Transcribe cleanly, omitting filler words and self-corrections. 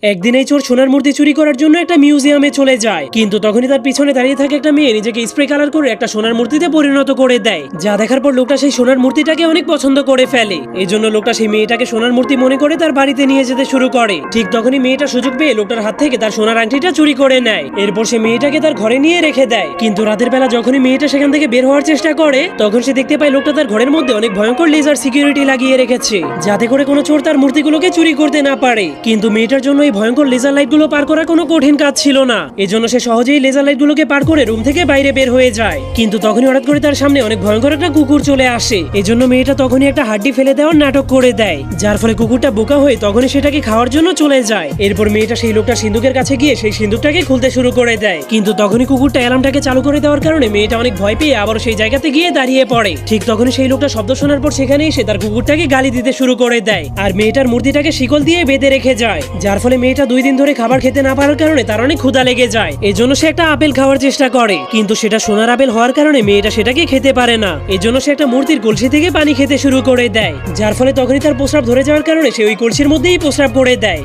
একদিন এই চোর সোনার মূর্তি চুরি করার জন্য একটা মিউজিয়ামে চলে যায়, কিন্তু তখনই তার পিছনে দাঁড়িয়ে থাকে একটা মেয়ে নিজেকে স্প্রে কালার করে একটা সোনার মূর্তিতে পরিণত করে দেয়। যা দেখার পর লোকটা সেই সোনার মূর্তিটাকে অনেক পছন্দ করে ফেলে। এই জন্য লোকটা সেই মেয়েটাকে সোনার মূর্তি মনে করে তার বাড়িতে নিয়ে যেতে শুরু করে। ঠিক তখনই মেয়েটা সুযোগ পেয়ে লোকটার হাত থেকে তার সোনার আংটিটা চুরি করে নেয়। এরপর সে মেয়েটাকে তার ঘরে নিয়ে রেখে দেয়। কিন্তু রাতের বেলা যখনই মেয়েটা সেখান থেকে বের হওয়ার চেষ্টা করে, তখন সে দেখতে পায় লোকটা তার ঘরের মধ্যে অনেক ভয়ঙ্কর লেজার সিকিউরিটি লাগিয়ে রেখেছে, যাতে করে কোনো চোর তার মূর্তিগুলোকে চুরি করতে না পারে। কিন্তু মেয়েটার জন্য এই ভয়ঙ্কর লেজার লাইটগুলো পার করা কোনো কঠিন কাজ ছিল না। এজন্য সে সহজেই লেজার লাইটগুলোকে পার করে রুম থেকে বাইরে বের হয়ে যায়। কিন্তু তখনই হঠাৎ করে তার সামনে অনেক ভয়ঙ্কর একটা কুকুর চলে আসে। এজন্য মেয়েটা তখনই একটা হাড্ডি ফেলে দেওয়ার নাটক করে দেয়, যার ফলে কুকুরটা বোকা হয়ে তখনই সেটাকে খাওয়ার জন্য চলে যায়। এরপর মেয়েটা সেই লোকটা সিন্ধুকের কাছে গিয়ে সেই সিন্ধুকটাকে খুলতে শুরু করে দেয়। কিন্তু তখনই কুকুরটা অ্যালার্মটাকে চালু করে দেওয়ার কারণে মেয়েটা অনেক ভয় পেয়ে আবার সেই জায়গাতে গিয়ে দাঁড়িয়ে পড়ে। ঠিক তখনই সেই লোকটা শব্দ শোনার পর সেখানে এসে তার কুকুরটাকে গালি দিতে শুরু করে দেয়, আর মেয়েটার মূর্তিটাকে শিকল দিয়ে বেঁধে রেখে যায়। যার ফলে মেয়েটা 2 দিন ধরে খাবার খেতে না পারার কারণে তার অনেক ক্ষুধা লেগে যায়। এজন্য সে একটা আপেল খাওয়ার চেষ্টা করে, কিন্তু সেটা সোনার আপেল হওয়ার কারণে মেয়েটা সেটাকে খেতে পারে না। এজন্য সে একটা মূর্তির কলসি থেকে পানি খেতে শুরু করে দেয়, যার ফলে তখনই তার প্রস্রাব ধরে যাওয়ার কারণে সে ওই কলসির মধ্যেই প্রস্রাব করে দেয়।